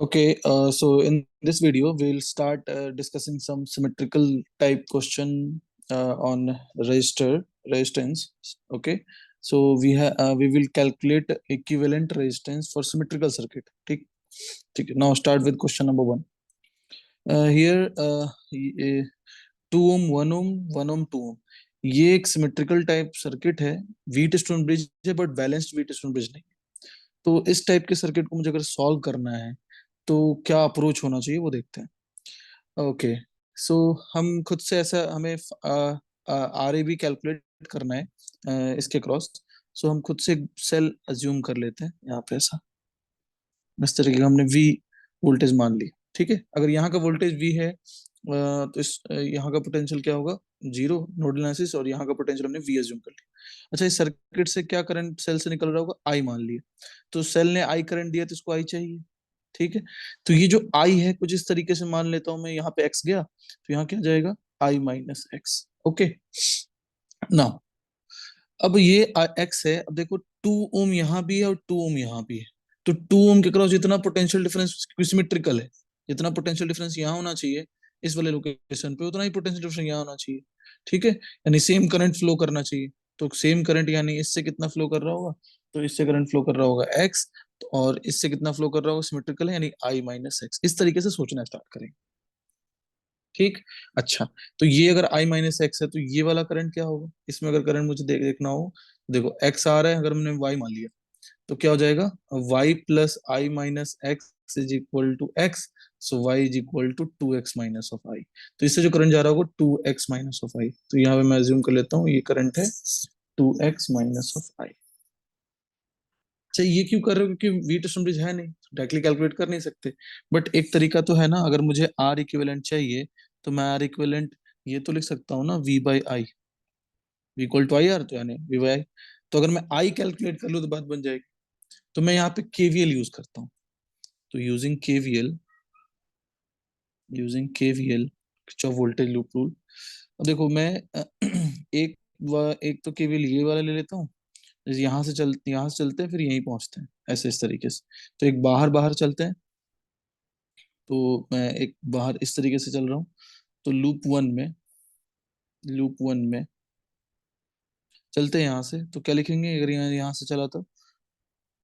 Okay, so in this video, we'll start discussing some symmetrical type question on resistance. Okay, so we will calculate equivalent resistance for symmetrical circuit. ठीक, ठीक है. Now start with question number one. Here, 2 ohm, 1 ohm, 1 ohm, 2 ohm. ये एक symmetrical type circuit है. Wheat stone bridge है, but balanced wheat stone bridge नहीं. तो इस टाइप के सर्किट को मुझे अगर सॉल्व करना है तो क्या अप्रोच होना चाहिए वो देखते हैं. ओके, सो हम खुद से ऐसा हमें आर ए बी कैलकुलेट करना है इसके क्रॉस. सो हम खुद से सेल अज्यूम कर लेते हैं यहाँ पे. ऐसा इस तरीके का हमने वी वोल्टेज मान ली. ठीक है, अगर यहाँ का वोल्टेज वी है तो इस यहाँ का पोटेंशियल क्या होगा, जीरो. Nodal analysis. और यहाँ का पोटेंशियल हमने वी अज्यूम कर लिया. अच्छा, इस सर्किट से क्या करंट सेल से निकल रहा होगा, आई मान लिया. तो सेल ने आई करंट दिया तो इसको आई चाहिए. ठीक है, तो ये जो आई है कुछ इस तरीके से मान लेता हूं मैं. यहाँ पे एक्स गया तो यहाँ क्या जाएगा, आई माइनस एक्स. ओके, ना अब ये एक्स है. अब देखो 2 ओम यहाँ भी है और 2 ओम यहाँ भी है. तो 2 ओम के क्रॉस जितना पोटेंशियल डिफरेंस सिमेट्रिकल है, जितना पोटेंशियल डिफरेंस यहाँ होना चाहिए इस वाले लोकेशन पे, उतना ही पोटेंशियल डिफरेंस यहाँ होना चाहिए. ठीक है, यानी सेम करंट फ्लो करना चाहिए. तो सेम करंट यानी इससे कितना फ्लो कर रहा होगा, तो इससे करंट फ्लो कर रहा होगा एक्स. और इससे कितना फ्लो कर रहा होगा, सिमेट्रिकल है यानी आई माइनस एक्स. इस तरीके से सोचना स्टार्ट करेंगे. ठीक. अच्छा, तो ये अगर आई माइनस एक्स है तो ये वाला करंट क्या होगा, इसमें अगर करंट मुझे देखना हो. देखो एक्स आ रहा है, अगर हमने वाई मान लिया तो क्या हो जाएगा, Y plus I minus X is equal to X. So Y is equal to 2x minus of I. तो इससे जो करंट जा रहा होगा 2x माइनस ऑफ आई. तो यहाँ पे मैं अज्यूम कर लेता हूँ ये करंट है 2x माइनस ऑफ आई. अच्छा, ये क्यों कर रहे हो, क्योंकि वी टेस्ट ब्रिज है नहीं, डायरेक्टली कैलकुलेट कर नहीं सकते. बट एक तरीका तो है ना, अगर मुझे आर इक्विवेलेंट चाहिए तो मैं आर इक्विवेलेंट ये तो लिख सकता हूँ ना, V by I. V equal to I R, तो यानी वी बाई आई. तो अगर मैं आई कैलकुलेट कर लूँ तो बात बन जाएगी. तो मैं यहाँ पे केवीएल यूज करता हूँ. तो using KVL Kirchhoff voltage loop rule. अब देखो मैं एक तो केवीएल ये वाला ले लेता हूँ. यहाँ से चलते हैं फिर यहीं पहुंचते हैं, ऐसे इस तरीके से. तो एक बाहर बाहर चलते हैं. तो मैं एक बाहर इस तरीके से चल रहा हूँ. तो लूप वन में चलते हैं. यहाँ से तो क्या लिखेंगे, अगर यहाँ से चला तो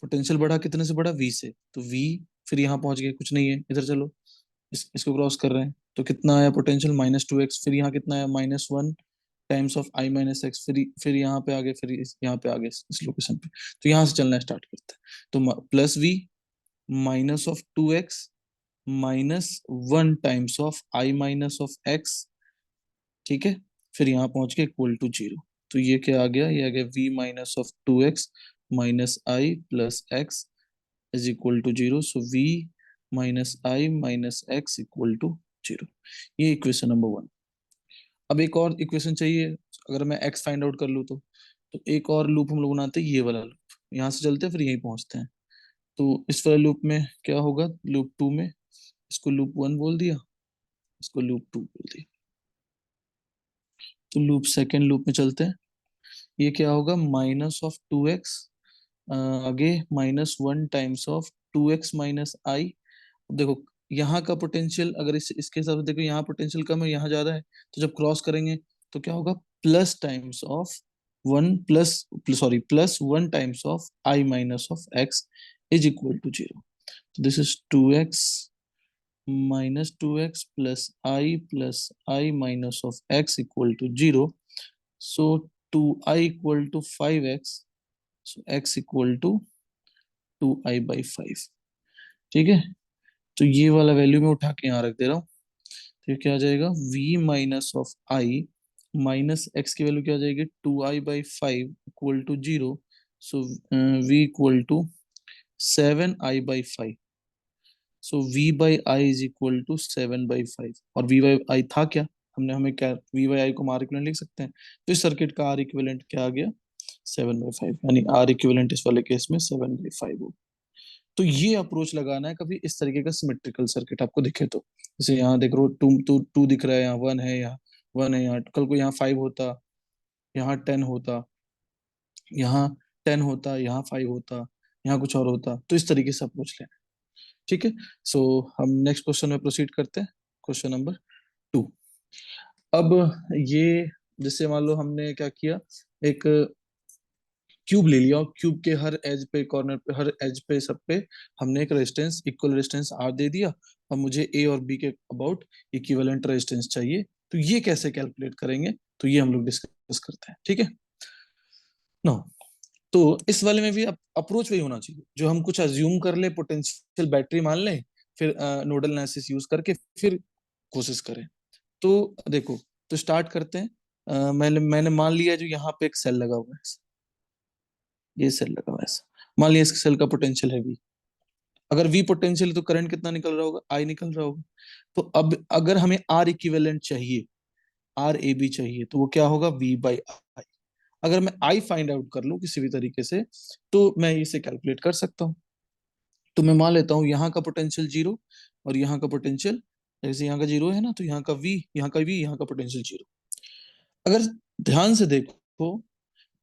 पोटेंशियल बढ़ा कितने से बढ़ा, वी से. तो वी, फिर यहाँ पहुंच गए, कुछ नहीं है इधर. चलो इसको क्रॉस कर रहे हैं तो कितना आया पोटेंशियल, -2x. फिर यहाँ कितना आया, -1 times of I minus x. फिर यहाँ पे आ गए, फिर यहाँ पे आ गए इस लोकेशन पे. तो यहाँ से चलना स्टार्ट करते हैं. तो plus V minus of 2x -1 times of I minus of X. ठीक है, फिर यहाँ पहुंच के इक्वल टू जीरो. तो ये क्या आ गया, ये आ गया v minus of 2x minus I plus X is equal to zero. So v minus I minus X equal to zero. ये इक्वेशन नंबर वन. अब एक और इक्वेशन चाहिए, अगर मैं x फाइंड आउट कर लूँ तो एक और लूप हम लोग बनाते हैं, ये वाला लूप. यहाँ से चलते हैं फिर यहीं पहुंचते हैं. तो इस वाले लूप में क्या होगा, लूप टू में इसको लूप वन बोल दिया, इसको लूप टू बोल दिया. तो लूप सेकेंड लूप में चलते हैं. ये क्या होगा, -2x आगे -1 टाइम्स ऑफ 2x माइनस आई. अब देखो यहाँ का पोटेंशियल, अगर इसके हिसाब से देखो, यहाँ पोटेंशियल कम है, यहाँ ज्यादा है. तो जब क्रॉस करेंगे तो क्या होगा, plus times of one plus sorry plus 1 times of I minus of X is equal to zero. तो this is 2x -2x plus I minus of X equal to zero. So 2i equal to 5x. So x equal to 2i/5. ठीक है, तो ये वाला value मैं उठा के यहाँ रख दे रहा हूँ. तो ये क्या आ जाएगा, v minus of I minus X की वैल्यू क्या आ जाएगी, 2i/5 equal to zero. So v equal to 7i/5. So v/i is equal to 7/5. और v/i था क्या, हमें क्या v/i को आर इक्विवेलेंट लिख सकते हैं. तो इस सर्किट का आर इक्विवेलेंट क्या आ गया, 7/5. यानी आर इक्विवेलेंट इस वाले केस में 7/5 हो. तो ये अप्रोच लगाना है कभी इस तरीके का सिमेट्रिकल सर्किट आपको दिखे तो. जैसे यहाँ देख रो, टू टू टू दिख रहा है, यहाँ वन है, यहाँ वन है. यहाँ कल को यहाँ 5 होता, यहाँ 10 होता, यहाँ 10 होता, यहाँ 5 होता, यहाँ कुछ और होता. तो इस तरीके से अप्रोच लेना. ठीक है। सो हम नेक्स्ट क्वेश्चन में प्रोसीड करते हैं, क्वेश्चन नंबर 2। अब ये, जैसे मान लो हमने क्या किया, एक क्यूब ले लिया और क्यूब के हर एज पे, कॉर्नर पे, हर एज पे, सब पे हमने एक रेजिस्टेंस, इक्वल रेजिस्टेंस आर दे दिया। अब मुझे ए और बी के अबाउट इक्विवेलेंट रेजिस्टेंस चाहिए, तो ये कैसे कैलकुलेट करेंगे, तो ये हम लोग डिस्कस करते हैं, ठीक है। नो, तो इस वाले में भी अप्रोच वही होना चाहिए, जो हम कुछ अज्यूम कर ले, पोटेंशियल बैटरी मान लें, फिर नोडल एनालिसिस यूज करके फिर कोशिश करें। तो देखो, तो स्टार्ट करते हैं। मैंने मैंने मान लिया जो यहाँ पे एक सेल लगा हुआ है, ये सेल लगा हुआ है ऐसा। मान लिया इस सेल का पोटेंशियल है वी। अगर वी पोटेंशियल, तो करंट कितना निकल रहा होगा, आई निकल रहा होगा। तो अब अगर हमें आर इक्विवेलेंट चाहिए, आर ए बी चाहिए, तो वो क्या होगा, वी बाई आई। अगर मैं आई फाइंड आउट कर लूं किसी भी तरीके से, तो मैं इसे कैलकुलेट कर सकता हूँ। तो मैं मान लेता हूँ यहाँ का पोटेंशियल जीरो, और यहाँ का पोटेंशियल, जैसे यहाँ का जीरो है ना, तो यहाँ का वी, यहाँ का वी, यहाँ का पोटेंशियल जीरो। अगर ध्यान से देखो,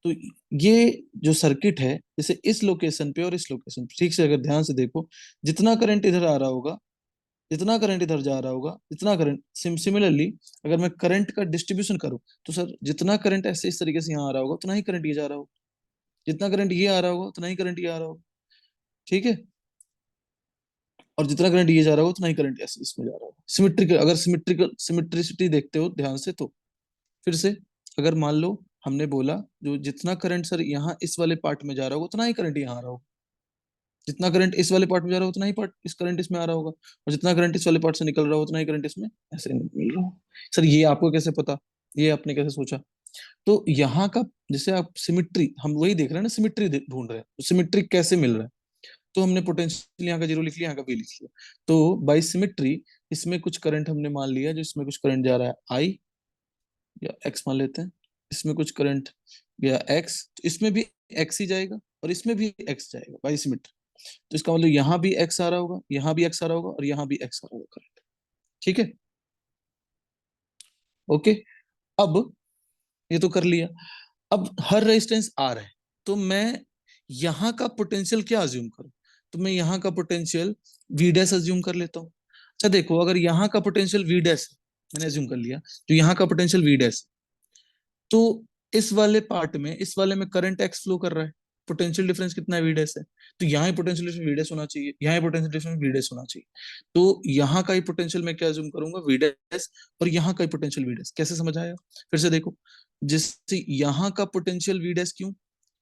तो ये जो सर्किट है, जैसे इस लोकेशन पे और इस लोकेशन पे, ठीक से अगर ध्यान से देखो, जितना करंट इधर आ रहा होगा, जितना करंट इधर जा रहा होगा, जितना करंट, सिमिलरली अगर मैं करंट का डिस्ट्रीब्यूशन करूं, तो सर जितना करंट ऐसे इस तरीके से यहाँ आ रहा होगा, उतना ही करंट ये जा रहा होगा। जितना करंट ये आ रहा होगा, उतना ही करंट ये आ रहा होगा, ठीक है। और जितना करंट ये जा रहा होगा, उतना ही करंट ऐसे इसमें जा रहा होगा। सिमेट्रिकल, अगर सिमेट्रिसिटी देखते हो ध्यान से, तो फिर से, अगर मान लो हमने बोला, जो जितना करंट सर यहाँ इस वाले पार्ट में जा रहा होगा, उतना ही करंट यहाँ आ रहा होगा। जितना करंट इस वाले पार्ट में जा रहा होगा, उतना ही पार्ट इस करंट इसमें आ रहा होगा। और जितना करंट इस वाले पार्ट से निकल रहा होगा, उतना ही करंट इसमें ऐसे मिल रहा होगा। सर ये आपको कैसे पता, ये आपने कैसे सोचा? तो यहाँ का, जैसे आप सिमिट्री, हम वही देख रहे हैं ना, सिमिट्री ढूंढ रहे हैं, तो सिमिट्री कैसे मिल रहा है। तो हमने पोटेंशियल यहाँ का जीरो लिख लिया, यहाँ का भी लिख लिया। तो बाई सिमिट्री, इसमें कुछ करंट हमने मान लिया, जो इसमें कुछ करंट जा रहा है आई, या एक्स मान लेते हैं। इसमें कुछ करंट गया एक्स, तो इसमें भी एक्स ही जाएगा, और इसमें भी एक्स जाएगा बाई सिमिट्री। तो इसका मतलब यहाँ भी एक्स आ रहा होगा, यहाँ भी एक्स आ रहा होगा, और यहाँ भी एक्स आ रहा होगा करंट, ठीक है। ओके। अब ये तो कर लिया। अब हर रेजिस्टेंस आर है, तो मैं यहाँ का पोटेंशियल क्या अज्यूम करूं, तो मैं यहाँ का पोटेंशियल वी डैश अज्यूम कर लेता हूँ। अच्छा देखो, अगर यहाँ का पोटेंशियल वी डैश है, मैंने अज्यूम कर लिया, तो यहाँ का पोटेंशियल वी डैश, तो इस वाले पार्ट में, इस वाले में करंट एक्स फ्लो कर रहा है, पोटेंशियल डिफरेंस कितना है, वी डैश है। तो यहाँ ही पोटेंशियल डिफरेंस वी डैश होना चाहिए, यहाँ ही पोटेंशियल डिफरेंस वी डैश होना चाहिए। तो यहाँ का ही पोटेंशियल मैं क्या अज्यूम करूंगा, वी डैश, और यहाँ का ही पोटेंशियल वी डैश। कैसे समझ आया? फिर से देखो, जैसे यहाँ का पोटेंशियल वी डैश, क्यों?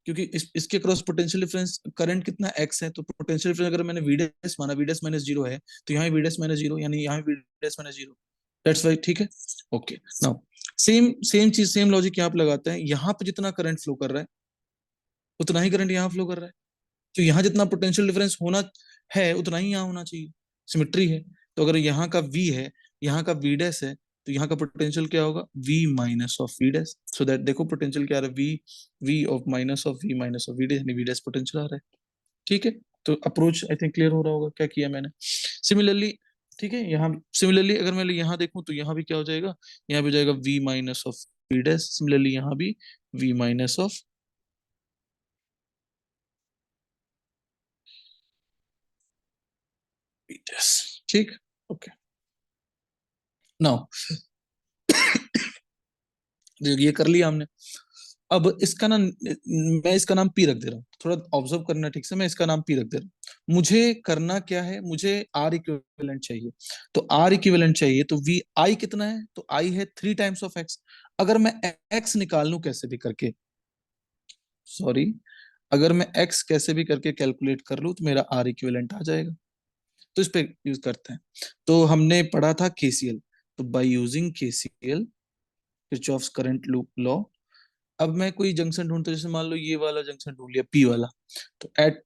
क्योंकि इसके क्रॉस पोटेंशियल डिफरेंस करंट कितना एक्स है, तो पोटेंशियल डिफरेंस अगर मैंने वी डैश माना, वी डैश माइनस जीरो है, तो यहाँ वी डैश माइनस जीरो, यानी यहाँ V dash minus zero. That's why, ठीक है। ओके, नाउ सेम सेम चीज, सेम लॉजिक यहाँ पे लगाते हैं। यहाँ पे जितना करंट फ्लो कर रहा है, उतना ही करंट यहाँ फ्लो कर रहा है। तो यहाँ जितना पोटेंशियल डिफरेंस होना है, उतना ही यहाँ होना चाहिए, सिमेट्री है। तो अगर यहाँ का v है, यहाँ का v डैश है, तो यहाँ का पोटेंशियल क्या होगा, v minus of v dash. So that देखो पोटेंशियल क्या आ रहा है, v of minus of v minus of v dash, यानी v डैश पोटेंशियल आ रहा है, ठीक है। तो अप्रोच आई थिंक क्लियर हो रहा होगा क्या किया मैंने। सिमिलरली, ठीक है, यहाँ सिमिलरली अगर मैं यहाँ देखूं, तो यहाँ भी क्या हो जाएगा, यहाँ भी हो जाएगा v minus of v dash. Similarly यहाँ भी v minus of v dash, ठीक। ओके, नाउ ये कर लिया हमने। अब इसका ना, मैं इसका नाम पी रख दे रहा हूँ, थोड़ा ऑब्जर्व करना ठीक से, मैं इसका नाम पी रख दे रहा हूँ। मुझे करना क्या है, मुझे आर इक्विवेलेंट चाहिए। तो आर इक्विवेलेंट चाहिए, तो वी आई कितना है, तो आई है 3 टाइम्स ऑफ एक्स। अगर मैं एक्स निकाल लूं कैसे भी करके, सॉरी, अगर मैं एक्स कैसे भी करके कैलकुलेट कर लूं, तो मेरा आर इक्विवेलेंट आ जाएगा। तो इस पे यूज करते हैं। तो हमने पढ़ा था केसीएल, तो by using KCL, Kirchhoff's current loop law. अब मैं कोई जंक्शन ढूंढता हूं, जैसे मान लो ये वाला जंक्शन ढूंढ लिया, पी वाला। तो at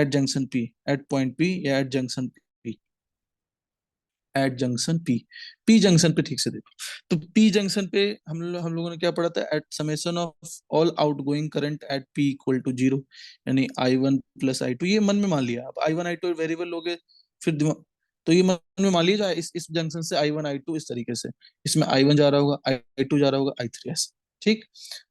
junction P, at point P, या at junction P, at junction P, P junction पे ठीक से देखो। तो पी जंक्शन पे हम लोगों ने क्या पढ़ा था, at summation of all outgoing current at P equal to zero, यानी I one plus I two. ये मन में मान लिया, अब I one I two variable लोगे, फिर दिमाग, तो ये मन में मान लिया जाए, इस जंक्शन से आई वन आई टू इस तरीके से, इसमें आई वन जा रहा होगा, आई टू जा रहा होगा, आई थ्री ऐसे, ठीक।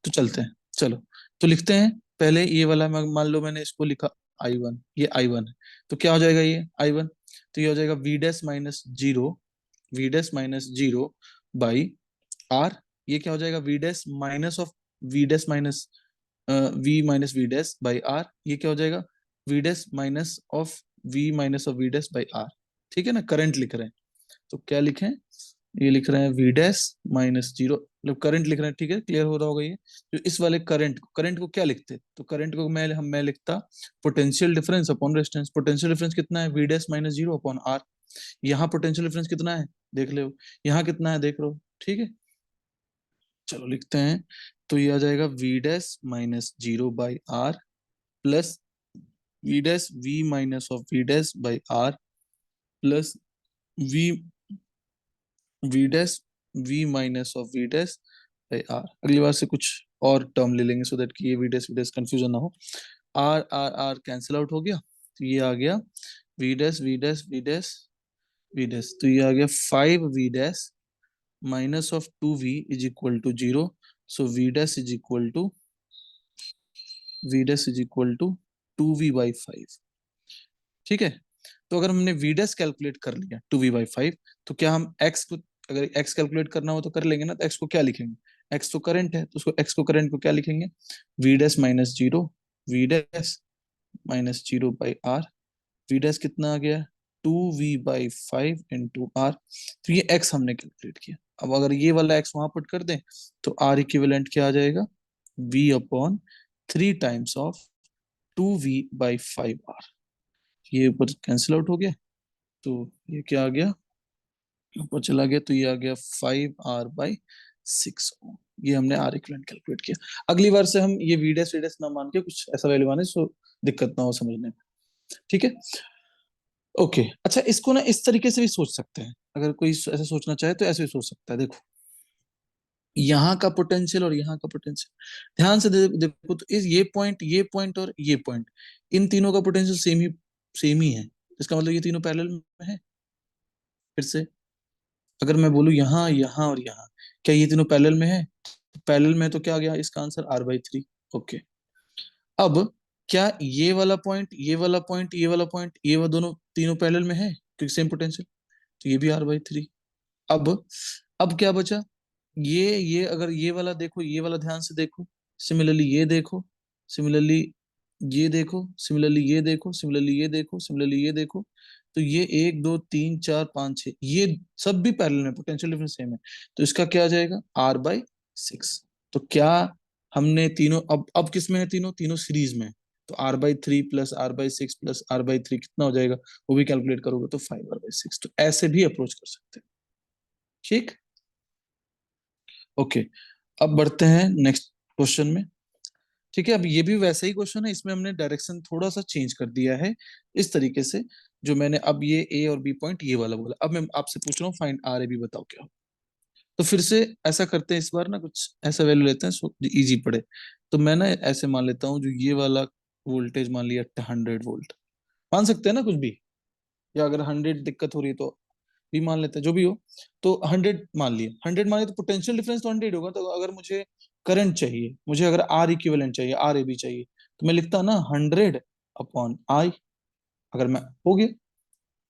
तो चलते हैं, चलो। तो लिखते हैं पहले ये वाला, मान लो मैंने इसको लिखा I1, ये I1 है, तो क्या हो जाएगा ये I1, तो ये हो जाएगा V dash minus zero, V dash minus zero by R, ये क्या हो जाएगा V dash minus of V dash minus V minus V dash by R, ये क्या हो जाएगा V dash minus of V dash by R. ठीक है ना, करंट लिख रहे हैं, तो क्या लिखें, ये लिख रहे हैं वी डैश माइनस जीरो, मतलब करंट लिख रहे हैं। ठीक है, क्लियर हो रहा होगा ये। जो इस वाले करंट को क्या लिखते, तो करंट को मैं लिखता potential difference upon resistance. Potential difference कितना है, V dash minus zero upon R. यहाँ पोटेंशियल डिफरेंस कितना है देख ले, यहाँ कितना है देख लो। ठीक है, चलो लिखते हैं, तो ये आ जाएगा V dash minus zero by R plus V dash V minus of V dash by R plus V V dash V minus of V dash by R. अगली बार से कुछ और टर्म ले लेंगे, सो दैट कि ये वी डैश कंफ्यूजन ना हो। R R R cancel out हो गया, तो ये आ गया V dash V dash V dash V dash, तो ये आ गया 5 V dash minus of 2 V is equal to zero. So V dash is equal to 2v/5। ठीक है, तो अगर हमने वी डैश कैलकुलेट कर लिया 2v/5, तो क्या हम एक्स को, अगर एक्स कैलकुलेट करना हो तो कर लेंगे ना, तो एक्स को क्या लिखेंगे, एक्स तो करंट है, तो उसको करंट को क्या लिखेंगे, V dash minus zero, V dash minus zero by R. V dash कितना आ गया 2v/5 इंटू आर, तो ये एक्स हमने कैलकुलेट किया। अब अगर ये वाला एक्स वहां पुट कर दें, तो आर इक्विवेलेंट क्या आ जाएगा, v upon 3 times of 2v/5 R. ये ऊपर कैंसिल आउट हो गया, तो ये क्या आ गया, ऊपर चला गया, तो ये आ गया 5r/6। ये हमने आर इक्विवेलेंट कैलकुलेट किया। अगली बार से हम ये वी डैश ना मान के कुछ ऐसा वैल्यू माने, सो दिक्कत ना हो समझने में। ठीक है, ओके। अच्छा, इसको ना इस तरीके से भी सोच सकते हैं, अगर कोई ऐसे सोचना चाहे तो ऐसे भी सोच सकता है। देखो, यहाँ का पोटेंशियल और यहाँ का पोटेंशियल ध्यान से देखो, तो इस ये पॉइंट और ये पॉइंट, इन तीनों का पोटेंशियल सेम ही है। इसका मतलब ये तीनों पैरेलल में है। फिर से अगर मैं बोलूं यहाँ यहाँ और यहाँ, क्या ये तीनों पैरेलल में है, पैरेलल में है, तो क्या आ गया इसका आंसर r/3। ओके, अब क्या ये वाला पॉइंट, ये वाला पॉइंट, ये वाला पॉइंट, ये वाला दोनों तीनों पैरेलल में है क्योंकि सेम पोटेंशियल, तो ये भी r/3। अब अब क्या बचा, ये अगर ये वाला देखो, ये वाला ध्यान से देखो, सिमिलरली ये देखो, सिमिलरली ये देखो, सिमिलरली ये देखो, सिमिलरली ये देखो, सिमिलरली ये देखो, तो ये 1 2 3 4 5 6, ये सब भी पैरेलल में, पोटेंशियल डिफरेंस सेम है, तो इसका क्या आ जाएगा r/6। तो क्या हमने तीनों, अब किस में है, तीनों तीनों सीरीज में है, तो r/3 plus r/6 plus r/3 कितना हो जाएगा, वो भी कैलकुलेट करोगे तो 5r/6। तो ऐसे भी अप्रोच कर सकते हैं। ठीक, ओके, अब बढ़ते हैं नेक्स्ट क्वेश्चन में। ठीक है, अब ये भी वैसा ही क्वेश्चन है, इसमें हमने डायरेक्शन थोड़ा सा चेंज कर दिया है, इस तरीके से, जो मैंने अब ये ए और बी पॉइंट ये वाला बोला, अब मैं आपसे पूछ रहा हूँ फाइंड आर ए बी, बताओ क्या हो। तो फिर से ऐसा करते हैं, इस बार ना कुछ ऐसा वैल्यू लेते हैं सो इजी पड़े। तो मैं ना ऐसे मान लेता हूँ, जो ये वाला वोल्टेज मान लिया 100 वोल्ट, मान सकते हैं ना कुछ भी, या अगर 100 दिक्कत हो रही है तो भी मान लेते हैं, जो भी हो। तो 100 मान लिया, तो पोटेंशियल डिफरेंस तो 100 होगा। तो अगर मुझे करंट चाहिए, मुझे अगर आर इक्विवेलेंट चाहिए, आर ए बी चाहिए, तो मैं लिखता ना 100/I। अगर मैं हो गया,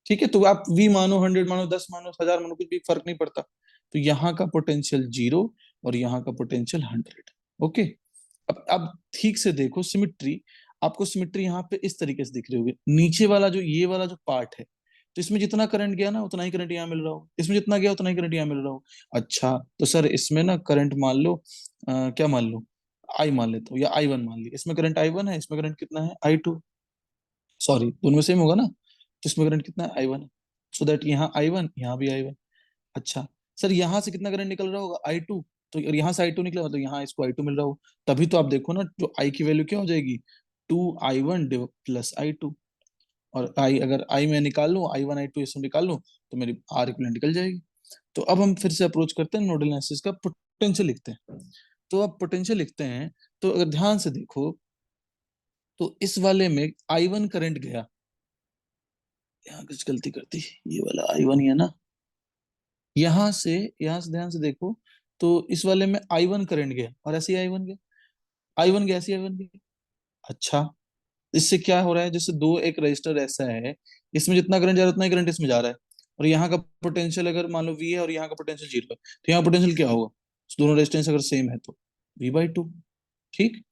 ठीक है, तो आप वी मानो, 100 मानो, 10 मानो, 1000 मानो, कुछ भी फर्क नहीं पड़ता। तो यहाँ का पोटेंशियल जीरो और यहाँ का पोटेंशियल 100। ओके, अब ठीक से देखो सिमिट्री, आपको सिमिट्री यहाँ पे इस तरीके से दिख रही होगी, नीचे वाला जो ये वाला जो पार्ट है, तो इसमें जितना करंट गया ना उतना ही करंट यहाँ मिल रहा हो, इसमें जितना गया उतना ही करंट यहाँ मिल रहा हो। अच्छा, तो सर इसमें ना करंट मान लो, क्या मान लो, आई मान लेता हूँ, या I1 मान लिया, इसमें करंट I1 है, इसमें करंट कितना है I2, सॉरी दोनों में सेम होगा ना, तो इसमें करंट कितना है I1 है, सो दैट यहाँ I1, यहाँ भी I1। अच्छा, सर यहाँ से कितना करंट निकल रहा होगा I2, तो अगर यहाँ से I2 निकला, मतलब यहाँ इसको I2 मिल रहा हो, तभी तो आप देखो ना, जो I की वैल्यू क्या हो जाएगी, 2I1 प्लस I2। और I, अगर I मैं निकाल लूँ, I1 I2 ये सब निकाल लूँ, तो मेरी आर इक्विवेलेंट निकल जाएगी। तो अब हम फिर से अप्रोच करते हैं, नोडल एनालिसिस का पोटेंशियल लिखते हैं। तो अब पोटेंशियल लिखते हैं, तो अगर ध्यान से देखो, तो इस वाले में I1 करंट गया, यहाँ कुछ गलती करती, ये वाला I1 ही है ना, यहाँ से, यहाँ से ध्यान से देखो, तो इस वाले में I1 करंट गया और ऐसे ही I1 गया, I1 गया, ऐसे ही I1 गया। अच्छा, इससे क्या हो रहा है, जैसे दो एक रजिस्टर ऐसा है, इसमें जितना करंट जा रहा है उतना ही करंट इसमें जा रहा है, और यहाँ का पोटेंशियल अगर मान लो वी है और यहाँ का पोटेंशियल जीरो है, तो यहाँ पोटेंशियल क्या होगा, दोनों रेजिस्टेंस अगर सेम है तो V/2। ठीक।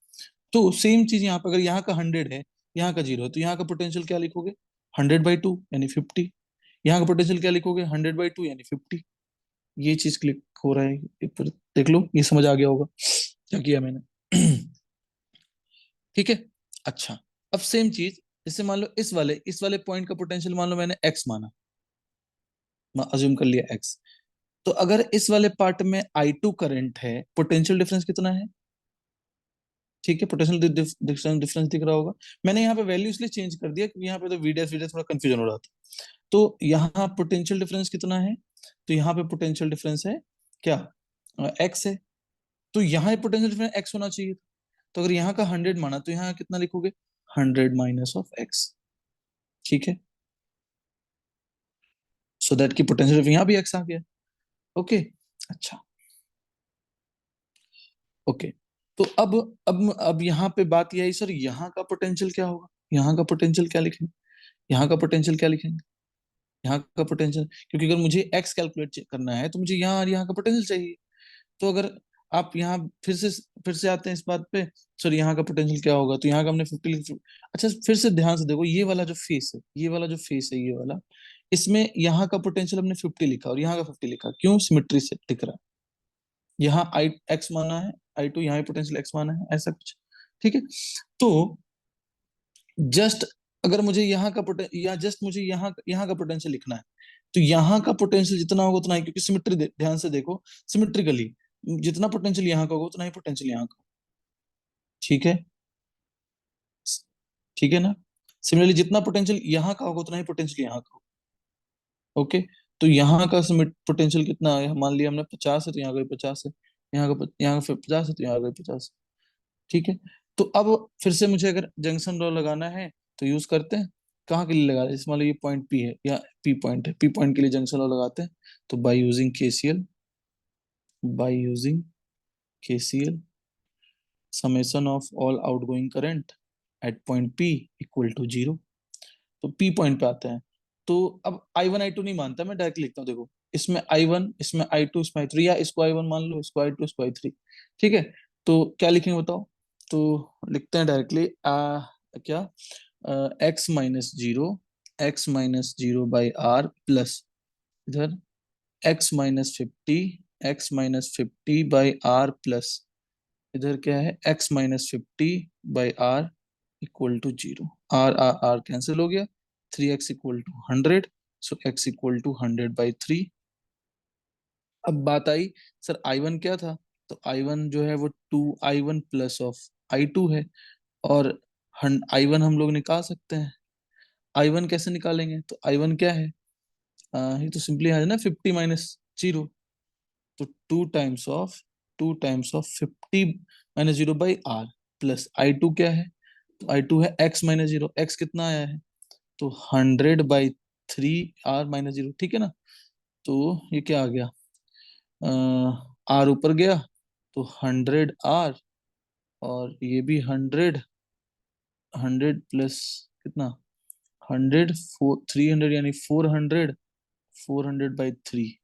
तो सेम चीज यहाँ पे, अगर यहाँ का 100 है, यहाँ का जीरो है, तो यहाँ का पोटेंशियल क्या लिखोगे, 100/2 यानी 50। यहाँ का पोटेंशियल क्या लिखोगे, 100/2 यानी 50। ये चीज क्लिक हो रहा है, एक बार देख लो, ये समझ आ गया होगा क्या किया मैंने। ठीक है। अच्छा, अब सेम चीज, जैसे मान लो इस वाले पॉइंट का पोटेंशियल मान लो मैंने एक्स माना, अज्यूम कर लिया एक्स। तो अगर इस वाले पार्ट में I2 करंट है, पोटेंशियल डिफरेंस कितना है, ठीक है, पोटेंशियल डिफरेंस दिख रहा होगा। मैंने यहाँ पे वैल्यू इसलिए चेंज कर दिया क्योंकि यहाँ पे तो वी डैश थोड़ा कंफ्यूजन हो रहा था। तो यहाँ पोटेंशियल डिफरेंस कितना है, तो यहाँ पे पोटेंशियल डिफरेंस है क्या, एक्स है। तो यहाँ पोटेंशियल डिफरेंस एक्स होना चाहिए। तो अगर यहाँ का 100 माना तो यहाँ कितना लिखोगे, 100 - x। ठीक है, सो दैट की पोटेंशियल यहाँ भी एक्स आ गया। ओके। अच्छा। ओके। तो अब यहाँ पे बात यह है सर, यहाँ का पोटेंशियल क्या होगा, यहाँ का पोटेंशियल क्या लिखेंगे, यहाँ का पोटेंशियल क्या लिखेंगे, यहाँ का पोटेंशियल, क्योंकि अगर मुझे एक्स कैलकुलेट करना है तो मुझे यहाँ और यहाँ का पोटेंशियल चाहिए। तो अगर आप यहाँ फिर से आते हैं इस बात पे, सर यहाँ का पोटेंशियल क्या होगा, तो यहाँ का हमने 50 अच्छा फिर से ध्यान से देखो, ये वाला जो फेस है, ये वाला जो फेस है, ये वाला, इसमें यहाँ का पोटेंशियल हमने 50 लिखा और यहाँ का 50 लिखा, क्यों, सिमेट्री से दिख रहा है। यहाँ आई एक्स माना है, I2 यहाँ पोटेंशियल एक्स माना है, ऐसा कुछ। ठीक है। तो जस्ट अगर मुझे यहाँ का या जस्ट मुझे यहाँ का पोटेंशियल लिखना है, तो यहाँ का पोटेंशियल जितना होगा उतना ही, क्योंकि सिमेट्री ध्यान से देखो, सिमेट्रिकली जितना पोटेंशियल यहाँ का होगा उतना ही पोटेंशियल यहाँ का। ठीक है। ठीक है ना। सिमिलरली जितना पोटेंशियल यहाँ का होगा उतना ही पोटेंशियल यहाँ का होगा। ओके। तो यहाँ का पोटेंशियल कितना है, मान लिया हमने 50 है तो यहाँ का भी 50 है, यहाँ का 50 है तो यहाँ का भी 50 है। ठीक है। तो अब फिर से मुझे अगर जंक्शन लॉ लगाना है तो यूज करते हैं, कहाँ के लिए लगा रहे हैं, मान लो ये पॉइंट पी है या पी पॉइंट है, पी पॉइंट के लिए जंक्शन लॉ लगाते हैं। तो by using KCL summation of all outgoing current at point P equal to 0। तो पी पॉइंट पे आते हैं। तो अब I1 I2 नहीं मानता, मैं डायरेक्ट लिखता हूँ, देखो इसमें I1, इसमें I2, इसमें I3, या इसको I1 मान लो, इसको I2, इसको I3। ठीक है। तो क्या लिखेंगे बताओ, तो लिखते हैं डायरेक्टली क्या, x - 0 प्लस इधर x - 50 इधर क्या है, x - 50/r equal to 0। R R R cancel हो गया, 3x equal to 100, so x equal to 100/3। अब बात आई, सर I1 क्या था, तो I1 जो है वो 2I1 प्लस ऑफ I2 है, और I1 हम लोग निकाल सकते हैं। I1 कैसे निकालेंगे, तो I1 क्या है, ये तो सिंपली है ना, 50 - 0। तो two times of 50 - 0/r plus I2 क्या है, तो I2 है x - 0, x कितना आया है, तो 100/3r - 0। ठीक है ना। तो ये क्या आ गया, r ऊपर गया तो 100r, और ये भी 100, 100 प्लस कितना, 300 यानी 400, 400/3।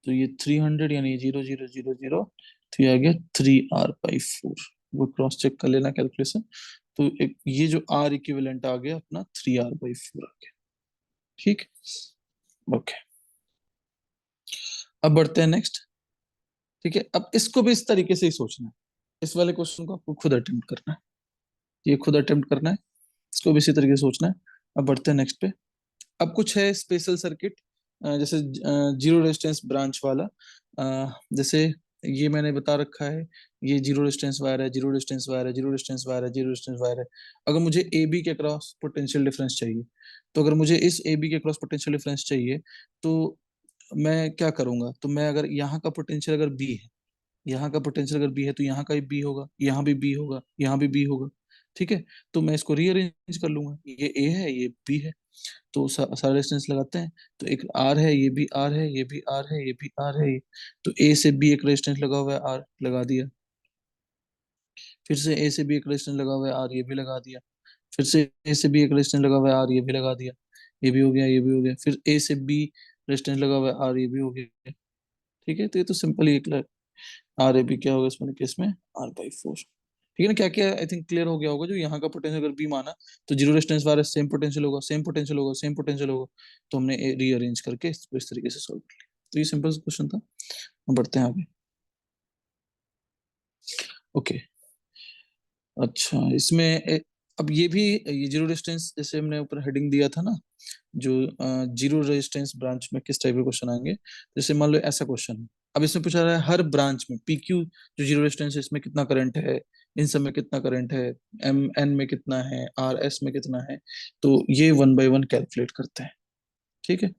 तो ये 300 यानी 0 0 0 0, तो ये आ गया 3r/4। वो क्रॉस चेक कर लेना कैलकुलेशन। तो एक ये जो r इक्विवेलेंट आ गया अपना 3r/4 आ गया। ठीक। ओके। अब बढ़ते हैं नेक्स्ट। ठीक है, अब इसको भी इस तरीके से ही सोचना है, इस वाले क्वेश्चन को आपको खुद अटेम्प्ट करना है, ये खुद अटेम्प्ट करना है, इसको भी इसी तरीके से सोचना है। अब बढ़ते हैं नेक्स्ट पे। अब कुछ है स्पेशल सर्किट, जैसे जीरो रेजिस्टेंस ब्रांच वाला, जैसे ये मैंने बता रखा है, ये जीरो रेजिस्टेंस वायर है, जीरो रेजिस्टेंस वायर है, जीरो रेजिस्टेंस वायर है, जीरो रेजिस्टेंस वायर है। अगर मुझे ए बी के क्रॉस पोटेंशियल डिफरेंस चाहिए, तो अगर मुझे इस ए बी के क्रॉस पोटेंशियल डिफरेंस चाहिए, तो मैं क्या करूंगा, तो मैं अगर यहाँ का पोटेंशियल अगर बी है, यहाँ का पोटेंशियल अगर बी है, तो यहाँ का भी बी होगा, यहाँ भी बी होगा, यहाँ भी बी होगा। ठीक है। तो मैं इसको रीअरेंज कर लूंगा, ये ए है, ये बी है, तो सारे रेजिस्टेंस लगाते हैं। तो एक आर है, ये भी आर है, ये भी आर है, ये भी आर है, तो ए से बी एक रेजिस्टेंस लगा हुआ है, आर लगा दिया। फिर से ए से बी एक रेजिस्टेंस लगा हुआ है, आर, ये भी लगा दिया। फिर से ए से बी एक रेजिस्टेंस लगा हुआ है आर, ये भी लगा दिया, ये भी हो गया, ये भी हो गया। फिर ए से बी रेजिस्टेंस लगा हुआ है आर, ये भी हो गया। ठीक है, तो ये तो सिंपल ही एक आर ए बी क्या होगा इसमें केस में, R/4। ठीक है ना, क्या क्या आई थिंक क्लियर हो गया होगा। जो यहाँ का पोटेंशियल अगर बी माना तो जीरो रेजिस्टेंस वाला सेम पोटेंशियल होगा, सेम पोटेंशियल होगा, सेम पोटेंशियल होगा। तो हमने रीअरेंज करके इसको इस तरीके से सॉल्व कर लिया। तो ये सिंपल क्वेश्चन था। हम बढ़ते हैं आगे। ओके, अच्छा इसमें अब ये भी, ये जीरो रेजिस्टेंस जैसे हमने ऊपर हेडिंग दिया था ना, जो जीरो रेजिस्टेंस ब्रांच में किस टाइप के क्वेश्चन आएंगे। जैसे मान लो ऐसा क्वेश्चन है, अब इसमें पूछा रहा है हर ब्रांच में PQ जो जीरो रेजिस्टेंस है इसमें कितना करंट है, इन सब में कितना करंट है, MN में कितना है, RS में कितना है। तो ये 1 बाय 1 कैलकुलेट करते हैं। ठीक है,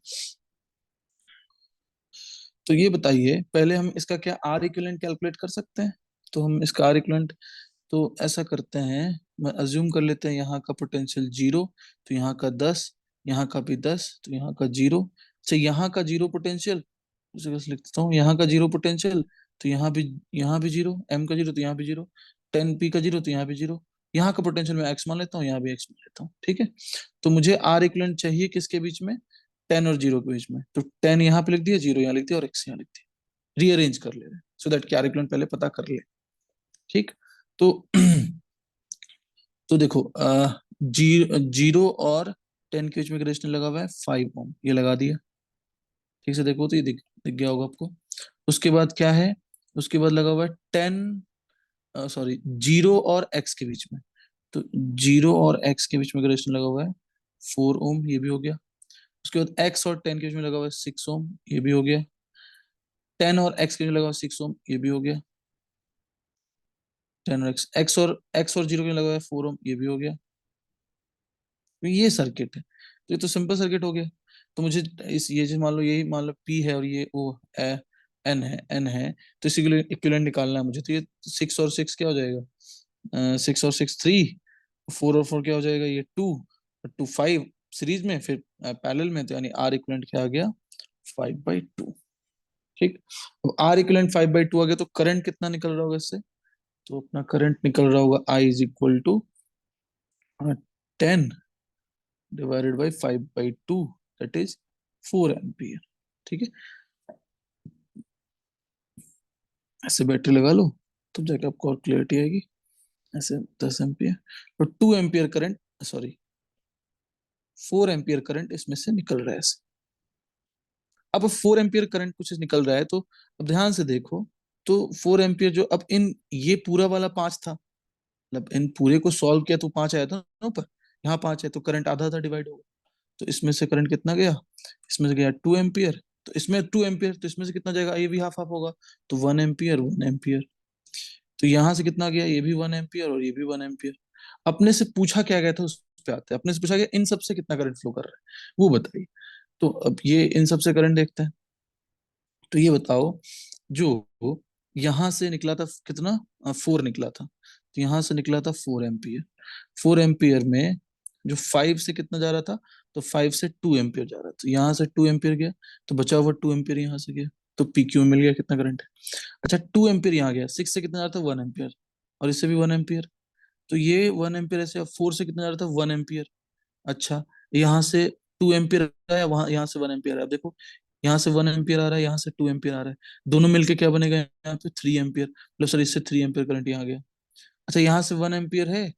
तो ये बताइए पहले हम इसका क्या R इक्विवेलेंट कैलकुलेट कर सकते हैं। तो हम इसका R इक्विवेलेंट, तो ऐसा करते हैं, मैं अज्यूम कर लेते हैं यहाँ का पोटेंशियल 0, तो यहाँ का 10, यहाँ का भी 10, तो यहाँ का 0। अच्छा यहाँ का 0 पोटेंशियल, उसे बस लिख देता हूँ, यहाँ का 0 पोटेंशियल, तो यहाँ भी 0, M का 0 तो यहाँ भी 0, 10P का 0 तो यहाँ भी 0। यहाँ का पोटेंशियल मैं X मान लेता हूँ, यहाँ भी X मान लेता हूँ। ठीक है, तो मुझे R इक्विवेलेंट चाहिए किसके बीच में, 10 और 0 के बीच में। तो 10 यहाँ पे लिख दिया, 0 यहाँ लिख दिया और X यहाँ लिख दिया। रीअरेंज कर ले रहे हैं सो दैट कि R इक्विवेलेंट पहले पता कर ले। ठीक, तो तो देखो जीरो और 10 के बीच में रेजिस्टेंस लगा हुआ है 5 ओम, ये लगा दिया। ठीक से देखो तो ये दिख गया होगा आपको। उसके बाद क्या है, उसके बाद लगा हुआ है 10, सॉरी 0 और X के बीच में। तो 0 और X के बीच में रेजिस्टेंस लगा हुआ है 4 ओम, ये भी हो गया। उसके बाद X और 10 के बीच में लगा हुआ है 6 ओम, ये भी हो गया। 10 और X के बीच में लगा हुआ है 6 ओम, ये भी हो गया। 10 और X और 0 के बीच में लगा हुआ है 4 ओम, ये भी हो गया। तो ये सर्किट है, तो ये तो सिंपल सर्किट हो गया। तो मुझे इस ये जो मान लो, यही मान लो P है और ये ओ N है, तो इसी के लिए इक्विवेलेंट निकालना है मुझे। तो ये 6 और 6 क्या हो जाएगा, 6 और 6 3, 4 और 4 क्या हो जाएगा, ये 2, 2 5 सीरीज में, फिर पैरेलल में, तो यानी R इक्विवेलेंट क्या आ गया, 5/2। ठीक, अब R इक्विवेलेंट 5/2 आ गया, तो करंट कितना निकल रहा होगा इससे। तो अपना करंट निकल रहा होगा I = 10 divided by 5/2, that is 4 ampere. ठीक है, ऐसे बैटरी लगा लो तब जाके आपको और क्लियरिटी आएगी। ऐसे 10 एम्पियर और 2 ampere current, sorry 4 ampere current इसमें से निकल रहा है ऐसे। अब 4 एम्पियर करंट कुछ निकल रहा है, तो अब ध्यान से देखो, तो 4 एम्पियर जो, अब इन ये पूरा वाला 5 था, मतलब इन पूरे को सॉल्व किया तो 5 आया था ना ऊपर, यहाँ 5 है, तो करंट आधा आधा डिवाइड होगा। तो इसमें से करंट कितना गया, इसमें से गया 2 एम्पियर, तो इसमें 2 एम्पियर, तो इसमें से कितना जाएगा, ये भी हाफ हाफ होगा, तो 1 एम्पियर 1 एम्पियर। तो यहां से कितना गया, ये भी 1 एम्पियर और ये भी 1 एम्पियर। अपने से पूछा क्या गया था उस पे आते हैं, अपने से पूछा गया इन सब से कितना करंट फ्लो कर रहा है, वो बताइए। तो अब ये इन सब से करंट देखते हैं। तो ये बताओ, जो यहां से निकला था कितना, 4 निकला था, तो यहां से निकला था 4 एम्पियर। 4 एम्पियर में जो 5 से कितना जा रहा था, तो 5 से 2 एम्पियर जा रहा था, तो यहाँ से 2 एम्पियर गया, तो बचा हुआ 2 एम्पियर यहाँ से गया, तो PQ मिल गया कितना करंट है। अच्छा 2 एम्पियर यहाँ गया, 6 से कितना जा रहा था, 1 एम्पियर, और इससे भी 1 एम्पियर, तो ये 1 एम्पियर ऐसे। 4 से कितना जा रहा था, 1 एम्पियर। अच्छा, यहाँ से 2 एम्पियर आया, वहां यहाँ से 1 एम्पियर आया। अब देखो, यहाँ से 1 एम्पियर आ रहा है, यहाँ से 2 एम्पियर आ रहा है, दोनों मिलके क्या बनेगा यहाँ पे, 3 एम्पियर, मतलब सर इससे 3 एम्पियर करंट यहाँ गया। अच्छा यहाँ से 1 एम्पियर है,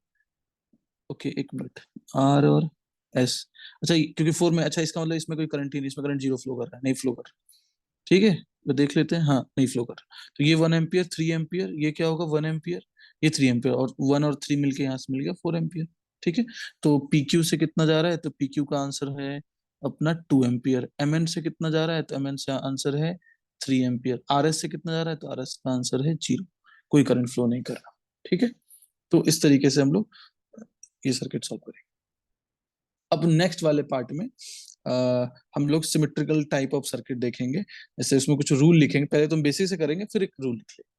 ओके एक मिनट, R और S। अच्छा क्योंकि 4 में, अच्छा इसका मतलब इसमें कोई करंट ही नहीं, इसमें करंट जीरो फ्लो कर रहा है, नहीं फ्लो कर रहा। ठीक है, तो देख लेते हैं, हाँ नहीं फ्लो कर रहा। तो ये 1 एम्पियर, 3 एम्पियर, ये क्या होगा 1 एम्पियर, ये 3 एम्पियर, और 1 और 3 मिलके यहाँ से मिल गया 4 एम्पियर। ठीक है, तो PQ से कितना जा रहा है, तो PQ का आंसर है अपना 2 एम्पियर। MN से कितना जा रहा है, तो MN से आंसर है 3 एम्पियर। RS से कितना जा रहा है, तो RS का आंसर है 0, कोई करंट फ्लो नहीं कर रहा। ठीक है, तो इस तरीके से हम लोग ये सर्किट सॉल्व करेंगे। अब नेक्स्ट वाले पार्ट में हम लोग सिमेट्रिकल टाइप ऑफ सर्किट देखेंगे। जैसे उसमें कुछ रूल लिखेंगे, पहले तुम बेसिक से करेंगे फिर एक रूल लिख लेंगे।